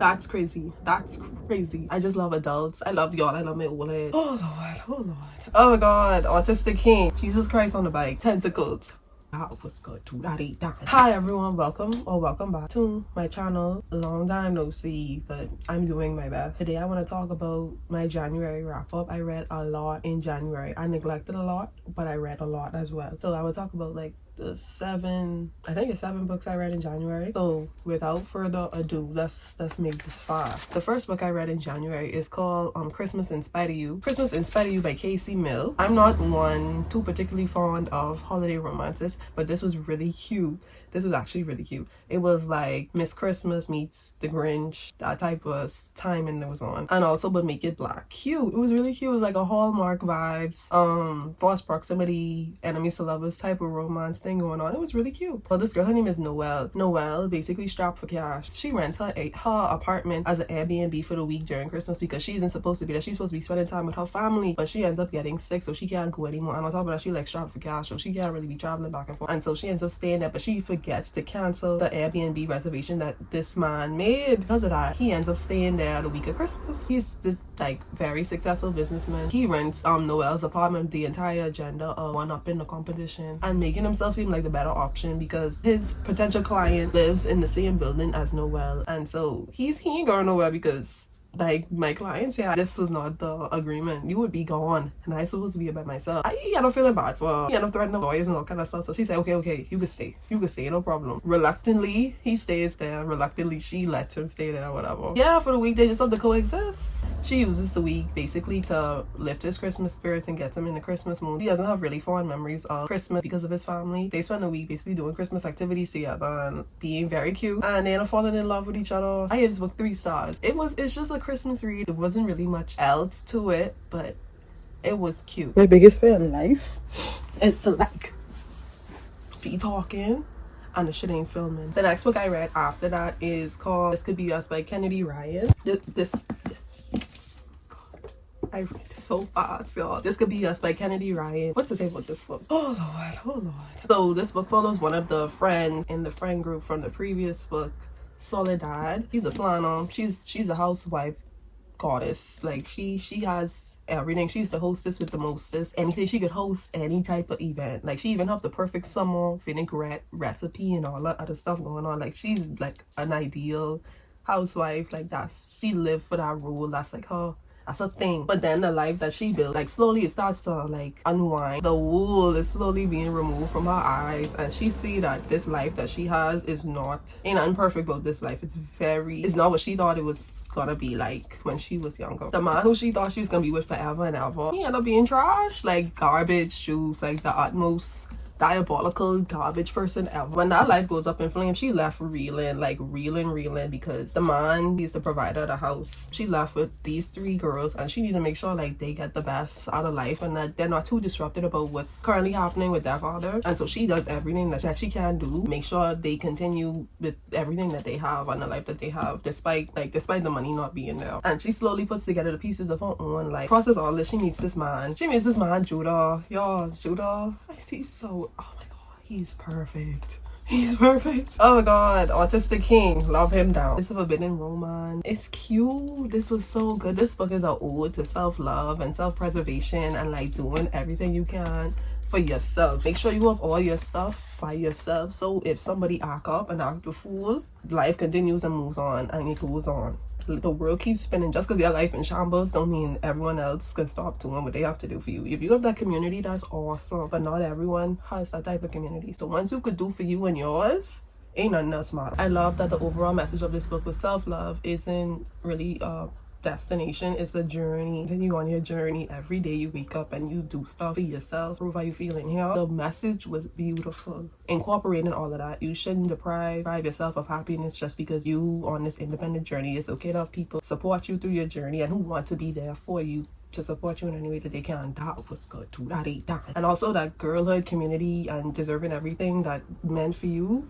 That's crazy. That's crazy. I just love adults. I love y'all. I love my oleheads. Oh Lord. Oh Lord. Oh my God. Autistic King. Jesus Christ on the bike. Tentacles. That was good too. That ate down. Hi everyone. Welcome or welcome back to my channel. Long time no see, but I'm doing my best. Today I want to talk about my January wrap up. I read a lot in January. I neglected a lot, but I read a lot as well. So I will talk about like the seven books I read in January. So without further ado, let's make this fast. The first book I read in January is called Christmas in Spite of You. Christmas in Spite of You by Casey Mill. I'm not one too particularly fond of holiday romances, but this was really cute. This was actually really cute. It was like Miss Christmas meets the Grinch, that type of timing that was on. And also but make it black. Cute. It was really cute. It was like a Hallmark vibes, false proximity, enemies to lovers type of romance thing going on. It was really cute. Well, this girl, her name is Noelle. Noelle basically strapped for cash. She rents her apartment as an Airbnb for the week during Christmas because she isn't supposed to be there. She's supposed to be spending time with her family, but she ends up getting sick, so she can't go anymore. And on top of that, she like strapped for cash, so she can't really be traveling back and forth. And so she ends up staying there, but she forgets to cancel the Airbnb reservation that this man made. Because of that, he ends up staying there the week of Christmas. He's this like very successful businessman. He rents Noelle's apartment, the entire agenda of one-upping the competition and making himself seem like the better option because his potential client lives in the same building as Noelle. And so he ain't going nowhere because like my clients, yeah, this was not the agreement. You would be gone and I supposed to be by myself. I end up feeling bad for her. He ended up threatening lawyers and all kind of stuff. So she said, okay, you could stay, no problem. Reluctantly he stays there. Reluctantly she lets him stay there, whatever. Yeah, for the week they just have to coexist. She uses the week basically to lift his Christmas spirits and get him in the Christmas mood. He doesn't have really fond memories of Christmas because of his family. They spend a week basically doing Christmas activities together and being very cute, and they end up falling in love with each other. I gave this book 3 stars. It's just a Christmas read. It wasn't really much else to it, but it was cute. My biggest fear in life is to like be talking and the shit ain't filming. The next book I read after that is called This Could Be Us by Kennedy Ryan. This God, I read this so fast, y'all. This Could Be Us by Kennedy Ryan. What to say about this book? Oh Lord. So this book follows one of the friends in the friend group from the previous book, Soledad. She's a planner. She's a housewife goddess. Like she has everything. She's the hostess with the mostest. Anything she could host, any type of event. Like she even have the perfect summer vinaigrette recipe and all that other stuff going on. Like she's like an ideal housewife. Like she lived for that role. That's like her. That's a thing. But then the life that she built, like slowly it starts to like unwind. The wool is slowly being removed from her eyes, and she see that this life that she has is ain't imperfect about this life. It's not what she thought it was gonna be like when she was younger. The man who she thought she was gonna be with forever and ever, he ended up being trash, like garbage juice, like the utmost diabolical garbage person ever. When that life goes up in flames, she left reeling because the man, he's the provider of the house. She left with these 3 girls and she need to make sure like they get the best out of life and that they're not too disrupted about what's currently happening with their father. And so she does everything that she can do, make sure they continue with everything that they have and the life that they have, despite the money not being there. And she slowly puts together the pieces of her own life. Process all this, she meets this man, Judah. Y'all, Judah, I see so, oh my God, he's perfect. Oh my God, Autistic King, love him down. It's a forbidden romance. It's cute. This was so good. This book is an ode to self-love and self-preservation and like doing everything you can for yourself. Make sure you have all your stuff by yourself, so if somebody act up and act a fool, life continues and moves on and it goes on. The world keeps spinning. Just because your life in shambles don't mean everyone else can stop doing what they have to do for you. If you have that community, that's awesome, but not everyone has that type of community. So once you could do for you and yours, ain't nothing else matter. I love that the overall message of this book was self-love isn't really destination, it's a journey. Then you on your journey every day. You wake up and you do stuff for yourself, prove how you feeling here. The message was beautiful. Incorporating all of that, you shouldn't deprive yourself of happiness just because you on this independent journey. It's okay to have people support you through your journey and who want to be there for you to support you in any way that they can. That was good too. That ate down. And also that girlhood community and deserving everything that meant for you,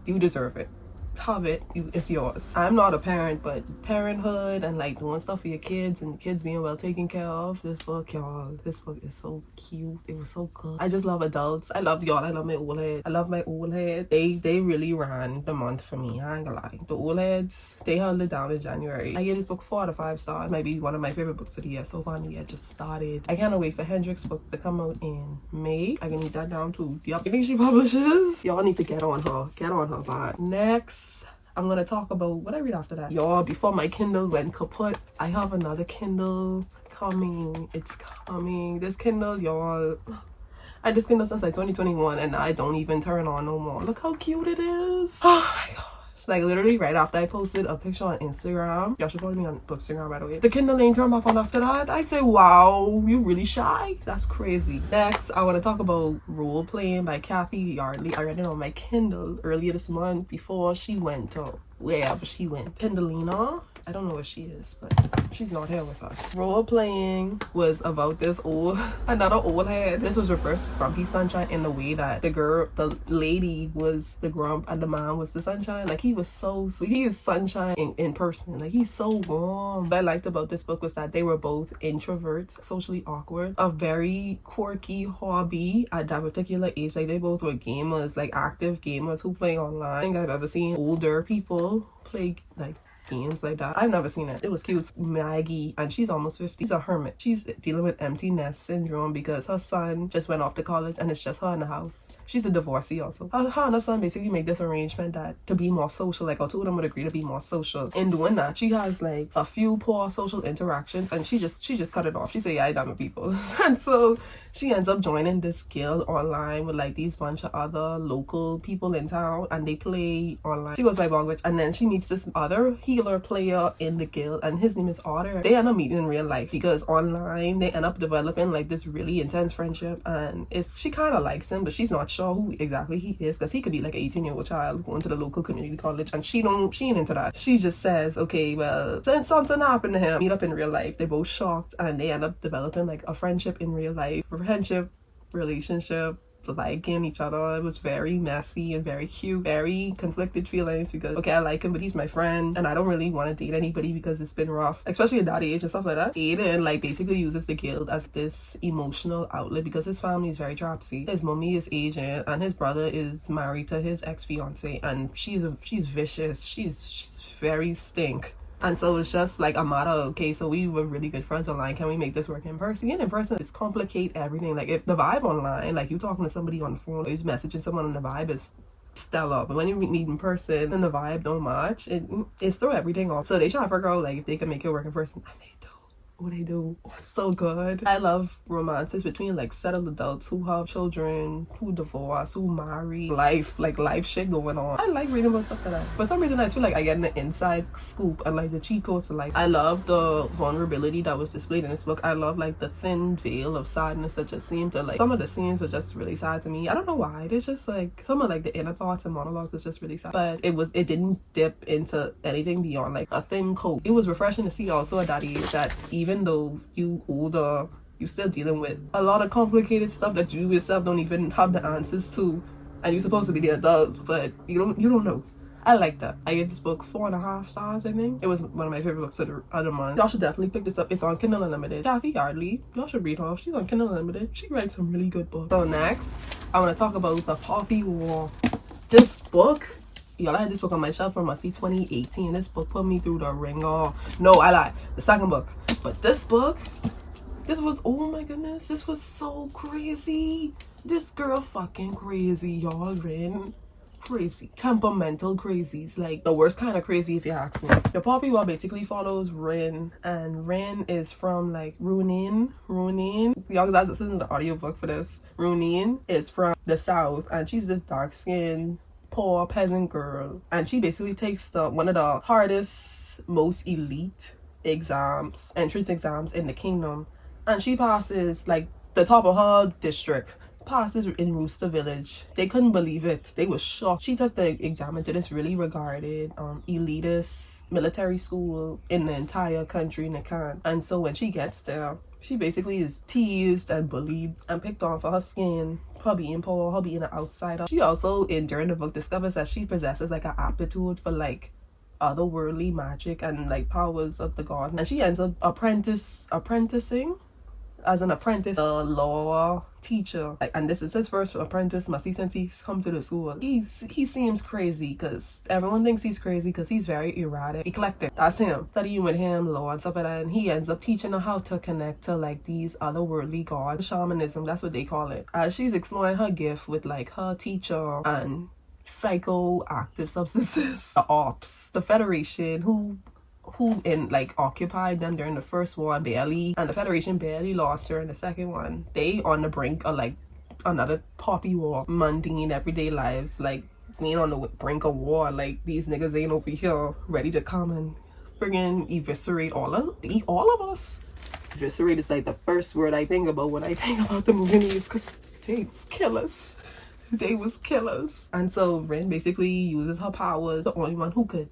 you deserve it. have it, it's yours. I'm not a parent, but parenthood and like doing stuff for your kids and kids being well taken care of, this book, y'all, this book is so cute. It was so good. I just love adults. I love y'all. I love my oleheads. I love my oleheads. They really ran the month for me. I ain't gonna lie. The oleheads, they held it down in January. I gave this book 4 out of 5 stars. Maybe one of my favorite books of the year so far. The year just started. I cannot wait for Hendrix' book to come out in May. I can need that down too. Yep. I think she publishes. Y'all need to get on her. Get on her vibe. Next, I'm gonna talk about what I read after that. Y'all, before my Kindle went kaput, I have another Kindle coming. It's coming. This Kindle, y'all, I had this Kindle since like 2021 and I don't even turn on no more. Look how cute it is. Oh my gosh. Like literally right after I posted a picture on Instagram, y'all should follow me on Bookstagram, by the way, the Kindle ain't turned back on after that. I say, wow, you really shy? That's crazy. Next, I want to talk about Role Playing by Kathy Yardley. I read it on my Kindle earlier this month before she went to wherever she went. Kindleina, I don't know where she is, but she's not here with us. Role Playing was about this another old head. This was reverse Grumpy Sunshine in the way that the lady was the grump and the man was the sunshine. Like, he was so sweet. He is sunshine in person. Like, he's so warm. What I liked about this book was that they were both introverts, socially awkward, a very quirky hobby at that particular age. Like, they both were gamers, like active gamers who play online. I think I've ever seen older people play like games like that. I've never seen it. It was cute. Maggie, and she's almost 50. She's a hermit. She's dealing with empty nest syndrome because her son just went off to college and it's just her in the house. She's a divorcee also. Her and her son basically make this arrangement that to be more social, like, or two of them would agree to be more social. In doing that, she has like a few poor social interactions and she just cut it off. She said, yeah, I done with people. And so she ends up joining this guild online with like these bunch of other local people in town and they play online. She goes by Bogwitch and then she meets this other healer player in the guild and his name is Otter. They end up meeting in real life because online they end up developing like this really intense friendship, and she kind of likes him but she's not sure who exactly he is because he could be like an 18-year-old child going to the local community college and she ain't into that. She just says, okay, well, since something happened to him, meet up in real life. They're both shocked and they end up developing like a friendship in real life, friendship, relationship, liking each other. It was very messy and very cute, very conflicted feelings because, okay, I like him but he's my friend and I don't really want to date anybody because it's been rough, especially at that age and stuff like that. Aiden like basically uses the guild as this emotional outlet because his family is very dropsy. His mommy is Asian and his brother is married to his ex-fiance and she's vicious. She's very stink. And so it's just like a matter of, okay, so we were really good friends online. Can we make this work in person? Being in person, it's complicate everything. Like if the vibe online, like you talking to somebody on the phone, or you're messaging someone and the vibe is stellar. But when you meet in person and the vibe don't match, it's throw everything off. So they try to figure out like if they can make it work in person. And they do. What they do. It's so good. I love romances between like settled adults who have children, who divorce, who marry, life shit going on. I like reading about stuff like that. For some reason I feel like I get an inside scoop and like the cheat codes to life. I love the vulnerability that was displayed in this book. I love like the thin veil of sadness that just seemed to like, some of the scenes were just really sad to me. I don't know why. It's just like some of like the inner thoughts and monologues was just really sad. But it didn't dip into anything beyond like a thin coat. It was refreshing to see also at that age that even though you older, you're still dealing with a lot of complicated stuff that you yourself don't even have the answers to, and you're supposed to be the adult, but you don't know. I like that. I gave this book 4.5 stars, I think. It was one of my favorite books of the other month. Y'all should definitely pick this up. It's on Kindle Unlimited. Kathy Yardley, y'all should read her. She's on Kindle Unlimited. She writes some really good books. So next, I want to talk about The Poppy War. This book, y'all, I had this book on my shelf from 2018. This book put me through the ringer. No, I lied. The second book. But this book, this was, oh my goodness, this was so crazy. This girl fucking crazy, y'all. Rin, crazy. Temperamental crazies. Like the worst kind of crazy if you ask me. The Poppy War basically follows Rin. And Rin is from like Runin. Y'all, this isn't the audiobook for this. Runin is from the south. And she's this dark skinned poor peasant girl, and she basically takes one of the hardest, most elite entrance exams in the kingdom, and she passes like the top of her district, passes in Rooster Village. They couldn't believe it. They were shocked. She took the exam into this really regarded elitist military school in the entire country, Nakan. And so when she gets there, She basically is teased and bullied and picked on for her skin, her being poor, her being an outsider. She also, during the book, discovers that she possesses like an aptitude for like otherworldly magic and like powers of the god, and she ends up apprenticing as an apprentice, a law teacher. Like, and this is his first apprentice, must he, since he's come to the school. He seems crazy because everyone thinks he's crazy because he's very erratic, eclectic. That's him. Studying with him, law and stuff like that, and he ends up teaching her how to connect to like these otherworldly gods. Shamanism, that's what they call it. As she's exploring her gift with like her teacher and psychoactive substances, the ops, the Federation, who occupied them during the first war and the Federation barely lost her in the second one. They on the brink of like another poppy war, mundane everyday lives, like being on the brink of war. Like, these niggas ain't over here ready to come and friggin' eviscerate all of us. Eviscerate is like the first word I think about when I think about the movies, because they was killers. They was killers. And so Rin basically uses her powers, the only one who could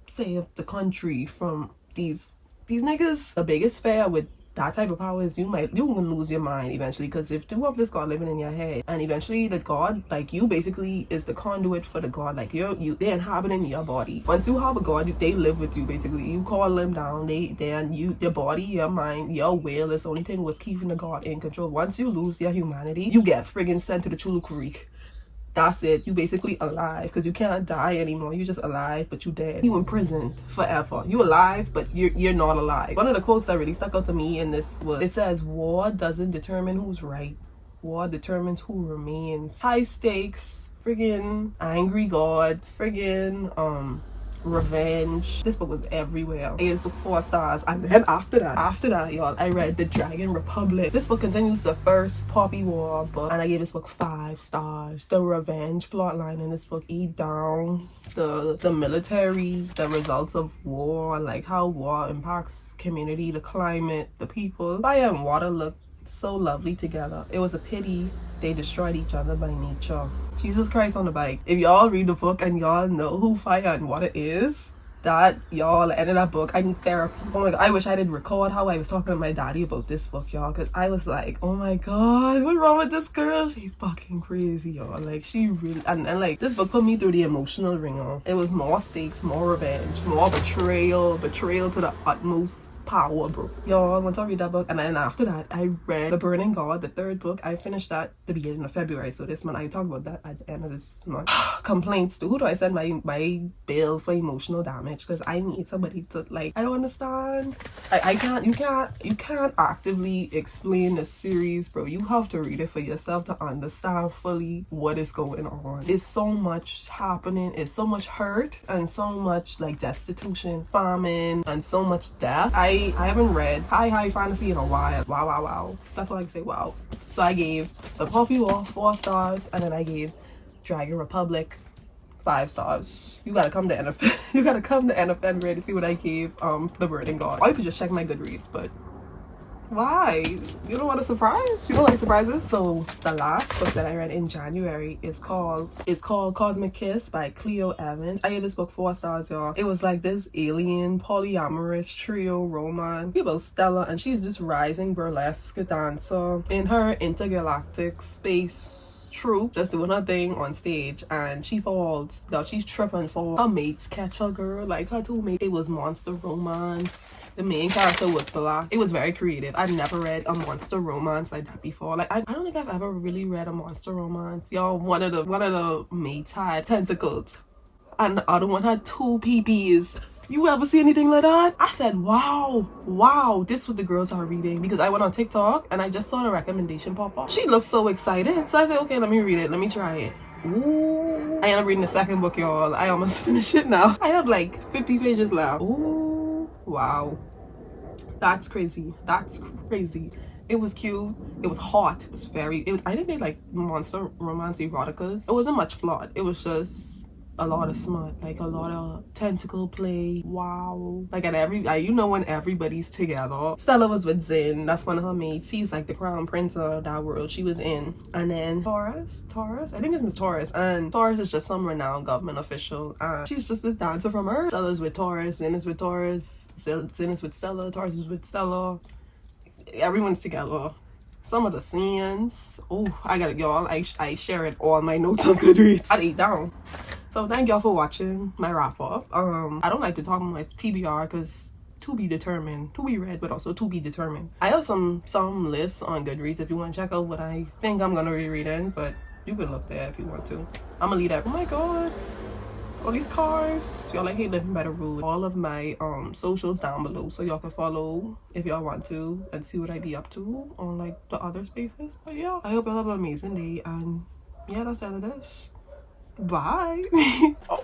save the country from these niggas. The biggest fear with that type of power is you're gonna lose your mind eventually, because if you have this god living in your head, and eventually the god, like, you basically is the conduit for the god. Like, they're inhabiting your body. Once you have a god, they live with you basically. You call them down, your body, your mind, your will is the only thing what's keeping the god in control. Once you lose your humanity, you get friggin' sent to the Chulu Creek. That's it. You basically alive, because you can't die anymore. You're just alive, but you dead. You imprisoned forever. You alive, but you're not alive. One of the quotes that really stuck out to me in this was, it says, war doesn't determine who's right. War determines who remains. High stakes, friggin' angry gods, friggin' revenge. This book was everywhere. I gave this book 4 stars, and then after that, y'all, I read The Dragon Republic. This book continues the first Poppy War book, and I gave this book 5 stars. The revenge plotline in this book, down the military, the results of war, like how war impacts community, the climate, the people. Fire and water look so lovely together. It was a pity they destroyed each other by nature. Jesus Christ on the bike. If y'all read the book and y'all know who fire and water is, that, y'all, at the end of that book, I need therapy. Oh my god, I wish I did record how I was talking to my daddy about this book, y'all, because I was like, oh my god, what's wrong with this girl? She fucking crazy, y'all. Like, she really, and like, this book put me through the emotional ringer. It was more stakes, more revenge, more betrayal to the utmost power, bro. Y'all, once I read that book, and then after that, I read The Burning God, the 3rd book. I finished that the beginning of February, so this month I talk about that at the end of this month. Complaints to who do I send my bill for emotional damage? Because I need somebody to, like, I don't understand. You can't actively explain the series, bro. You have to read it for yourself to understand fully what is going on. There's so much happening. It's so much hurt and so much like destitution, famine, and so much death. I haven't read high fantasy in a while. Wow. That's what I can say, wow. So I gave The Poppy War 4 stars, and then I gave Dragon Republic 5 stars. You gotta come to end of February to see what I gave The Burning God. Or you could just check my Goodreads, but why? You don't want a surprise? You don't like surprises? So the last book that I read in January is called Cosmic Kiss by Cleo Evans. I gave this book 4 stars, y'all. It was like this alien polyamorous trio romance about Stella, and she's this rising burlesque dancer in her intergalactic space troupe, just doing her thing on stage, and she falls. She's tripping for her mates catch her, girl. Like, her 2 mates. It was monster romance. The main character was black. It was very creative. I've never read a monster romance like that before. Like, I don't think I've ever really read a monster romance. Y'all, one of the mates had tentacles, and the other one had 2 PPs. You ever see anything like that? I said, wow, this is what the girls are reading, because I went on TikTok and I just saw the recommendation pop up. She looked so excited, so I said, okay, let me read it. Let me try it. Ooh. I end up reading the 2nd book, y'all. I almost finished it now. I have like 50 pages left. Ooh, wow. That's crazy. It was cute. It was hot. It was I think they like monster romance eroticas. It wasn't much plot. It was just a lot of smut, like a lot of tentacle play. Wow. Like when everybody's together. Stella was with Zin. That's one of her mates. He's like the crown prince of that world she was in. And then Taurus, I think it's Miss Taurus, and Taurus is just some renowned government official, and she's just this dancer from Earth. Stella's with Taurus, Zin is with Taurus, Zin is with Stella, Taurus is with Stella. everyone's together. Some of the scenes, oh, I got it, y'all. I share it all my notes on Goodreads. I ate down. So thank y'all for watching my wrap up. I don't like to talk about my TBR because to be determined, to be read, but also to be determined. I have some lists on Goodreads if you want to check out what I think I'm gonna reread in, but you can look there if you want to. I'm gonna leave that. Oh my god, all these cars. Y'all, I hate living by the road. All of my socials down below so y'all can follow if y'all want to and see what I be up to on like the other spaces. But yeah, I hope y'all have an amazing day, and yeah, that's all it is. Bye. Oh.